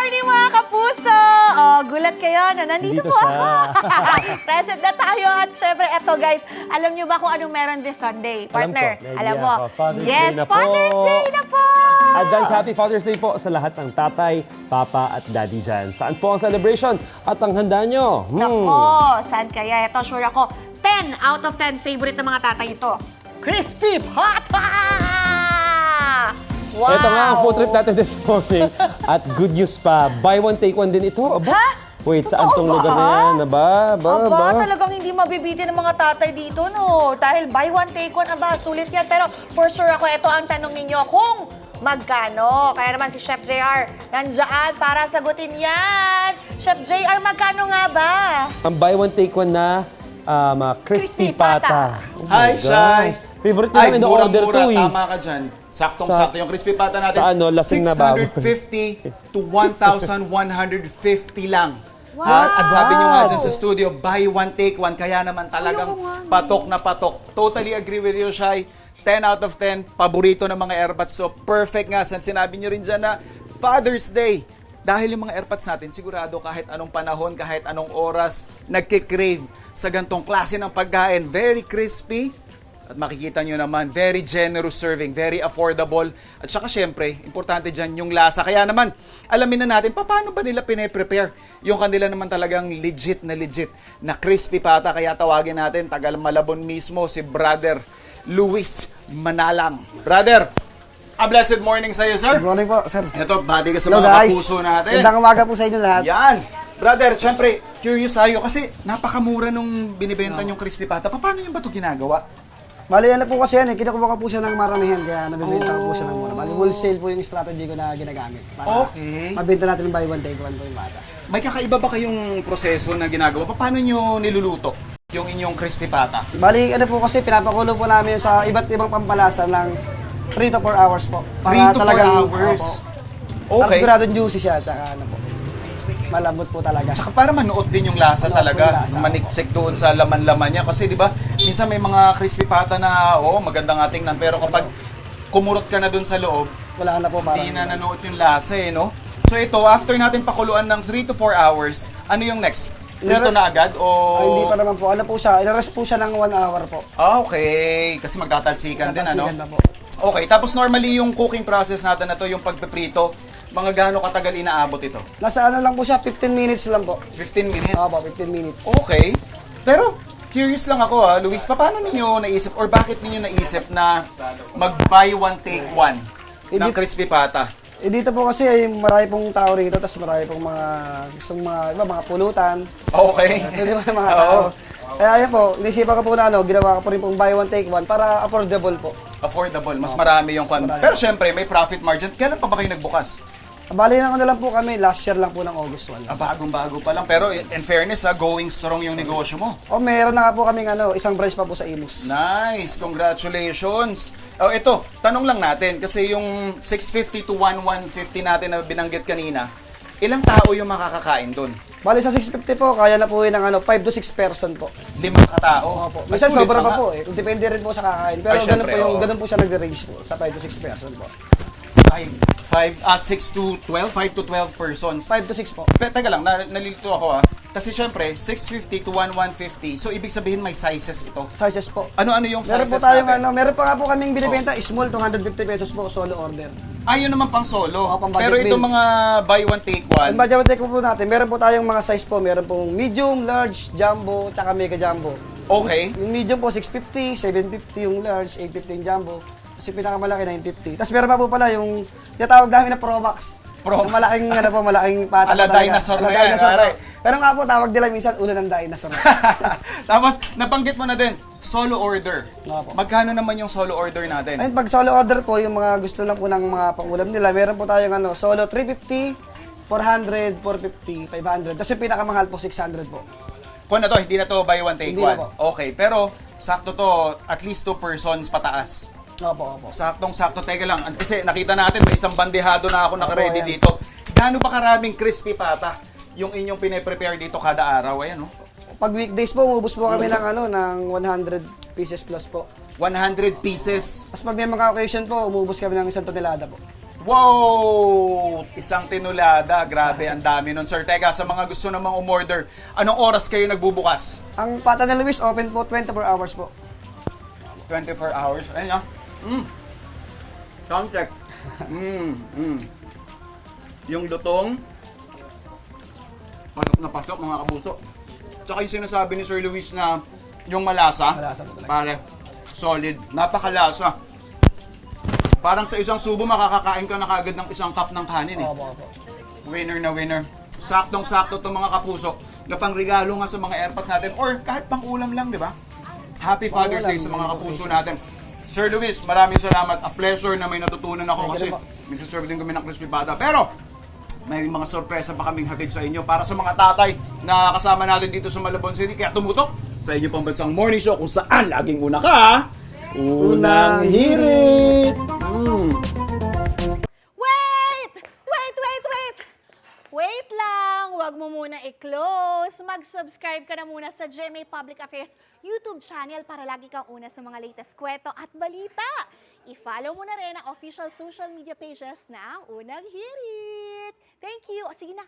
morning mga kapuso! Oh, gulat kayo na nandito Dito po siya. ako. Present na tayo at syempre eto guys, alam nyo ba kung anong meron this Sunday? Partner, May alam idea mo? ako. Father's Yes, Day na po. Father's Day na po! Advance Happy Father's Day po sa lahat ng tatay, papa at daddy dyan. Saan po ang celebration at ang handa nyo? Nako, saan kaya? Ito, sure ako, 10 out of 10 favorite ng mga tatay ito. Crispy Pata! Wow! Ito nga ang food trip natin this morning. At good news pa, buy one take one din ito. Aba? Ha? Wait, Totoo saan tong ba? lugar na yan? Aba, talagang hindi mabibitin ng mga tatay dito, no? Dahil buy one, take one, aba, sulit yan. Pero for sure ako, ito ang tanong ninyo, kung magkano? Kaya naman si Chef JR, nandiyan para sagutin yan. Chef JR, magkano nga ba? Ang buy one take one na Crispy crispy pata. pata. Oh Hi, my Shai! gosh. Favorite nila in order to eh. Tama ka dyan. Saktong-sakto. Yung crispy pata natin, sa ano, lasing na baboy. 650 to 1,150 lang. Wow! At sabi nyo nga dyan sa studio, buy one, take one. Kaya naman talagang Ayoko nga. patok na patok. Totally agree with you, Shai. 10 out of 10. Paborito ng mga airpods to. Perfect nga. Sinabi nyo rin dyan na Father's Day. Dahil yung mga airpods natin, sigurado kahit anong panahon, kahit anong oras, nagkikrave sa gantong klase ng pagkain. Very crispy. At makikita nyo naman, very generous serving, very affordable. At saka syempre, importante dyan yung lasa. Kaya naman, alamin na natin, paano ba nila pine-prepare yung kanila naman talagang legit na crispy pata. Kaya tawagin natin, tagal Malabon mismo, si Brother Luis Manalang. Brother, a blessed morning sa iyo, sir. Good morning po, sir. Ito, bati ka sa Hello mga guys. kapuso natin. Magandang umaga po sa inyo lahat. Yan. Brother, syempre, curious tayo kasi napakamura nung binibenta yung crispy pata. Paano nyo ba ito ginagawa? Bali, ano po kasi yan, kinukuha ko po siya ng maramihan, kaya nabibenta ko po siya ng mura. Bali, wholesale po yung strategy ko na ginagamit. Para Okay. mabenta natin yung buy one, take one po yung bata. May kakaiba ba kayong proseso na ginagawa? Paano nyo niluluto yung inyong crispy pata? Bali, ano po kasi, pinapakulo po namin sa iba't ibang pampalasa ng 3 to 4 hours po. 3 to 4 talagang, hours? Opo, para Okay. siguradong juicy siya, tsaka ano po, malambot po talaga. Tsaka para manuot din yung lasa Manuot talaga, yung lasa. maniksik doon sa laman-laman niya. Kasi di ba, minsan may mga crispy pata na, maganda nga tingnan. Pero kapag kumurot ka na doon sa loob, Wala na po parang. hindi na nanuot yung lasa eh, no? So ito, after natin pakuluan ng 3 to 4 hours, ano yung next? Prito na agad o... Ay, hindi pa naman po. Ano po siya, i-rest po siya ng 1 hour po. Ah, okay. Kasi magtatalsikan din, ano? Tatalsikan na po. Okay, tapos normally yung cooking process natin na to, yung pagpiprito, mga gaano katagal inaabot ito? Nasa ano lang po siya, 15 minutes lang po. 15 minutes? Opo, 15 minutes. Okay. Pero, curious lang ako Luis, paano ninyo naisip or bakit ninyo naisip na mag-buy one, take one ng crispy pata? Eh dito po kasi ay marami pong tao rito, tapos marami pong mga gustong mga pulutan. Okay. Di ba yung mga tao? Kaya yun po, inisipan ko po na ginawa ko po rin pong buy one take one para affordable po. Affordable, mas marami yung kwan. Pero syempre, may profit margin. Kailan pa ba kayo nagbukas? Bali na lang po kami, last year lang po ng August 1. Bagong-bago pa lang. Pero in fairness going strong yung negosyo mo. O meron na nga po kaming isang branch pa po sa Imus. Nice! Congratulations! Ito, tanong lang natin, kasi yung 650 to 1,150 natin na binanggit kanina, ilang tao yung makakakain doon? Bali sa 650 po, kaya na po yun ng 5 to 6 person po. 5 katao? Opo. Ay, Minsan sulit sobra na pa nga. po eh. Depende rin po sa kakain. Pero Ay, syempre, ganun po siya nag-range po sa 5 to 6 person po. 6 to 12? 5 to 12 persons. 5 to 6 po. Teka lang, nalilito ako Kasi syempre, 650 to 1,150. So, ibig sabihin may sizes ito. Sizes po. Ano-ano yung Meron sizes po tayong natin? meron pa nga po kaming binibenta, small 250 pesos po, solo order. Yun naman pang solo. Oo, pang budget Pero itong meal. mga buy one, take one. Ang budget take po natin, meron po tayong mga size po, meron pong medium, large, jumbo, tsaka mega jumbo. Okay. Yung medium po 650, 750 yung large, 850 yung jumbo. Kasi pinakamalaki 950. Tapos meron pa po pala yung tinatawag namin na Pro Max. Yung malaking malaking pata. Ala, po talaga. dinosaur na Ala, yan, dinosaur aray. po. Pero nga po tawag nila minsan ulo ng dinosaur. Tapos, nabanggit mo na din, solo order. Opo. Magkano naman yung solo order natin? Ayun, pag solo order po, yung mga gusto lang po ng mga pangulam nila, meron po tayong solo 350, 400, 450, 500. Tapos yung pinakamahal po 600 po. Kung na to, hindi na to buy one, take Hindi one. na po. Okay, pero sakto to, at least 2 persons pataas. Opo, opo. Saktong-sakto. Teka lang, kasi nakita natin may isang bandehado na ako naka-ready Opo, ayan. dito. Gaano ba karaming crispy pata yung inyong pine-prepare dito kada araw? Ayan, no? Pag weekdays po, umubos po kami ng 100 pieces plus po. 100 pieces. Tapos pag may mga occasion po, umubos kami ng 1 tonelada po. Wow! Isang tinulada. Grabe, ang dami nun. Sir, teka, sa mga gusto namang umorder, anong oras kayo nagbubukas? Ang Pata ni Luis, open po 24 hours po. 24 hours. Ayun ah. Sound check. Yung lutong, pasok na pasok mga kapuso. Tsaka yung sinasabi ni Sir Luis na yung malasa, Malasa po talaga. pare, solid. Napakalasa. Parang sa isang subo makakakain ka na kagad ng isang cup ng kanin eh. Opo. Winner na winner. Saktong-sakto itong mga kapuso na pangregalo nga sa mga airpods natin or kahit pang ulam lang, di ba? Happy Father's Day sa mga kapuso natin. Sir Luis, maraming salamat. A pleasure na may natutunan ako kasi nagsiserve din kami ng crispy pata. Pero may mga sorpresa pa kaming hatid sa inyo para sa mga tatay na kasama natin dito sa Malabon City. Kaya tumutok sa inyo pambansang morning show kung saan laging una ka. Unang hirit! Wait lang! Huwag mo muna i-close. Mag-subscribe ka na muna sa GMA Public Affairs YouTube channel para lagi kang una sa mga latest kwento at balita. I-follow mo na rin ang official social media pages ng Unang Hirit. Thank you. O sige na,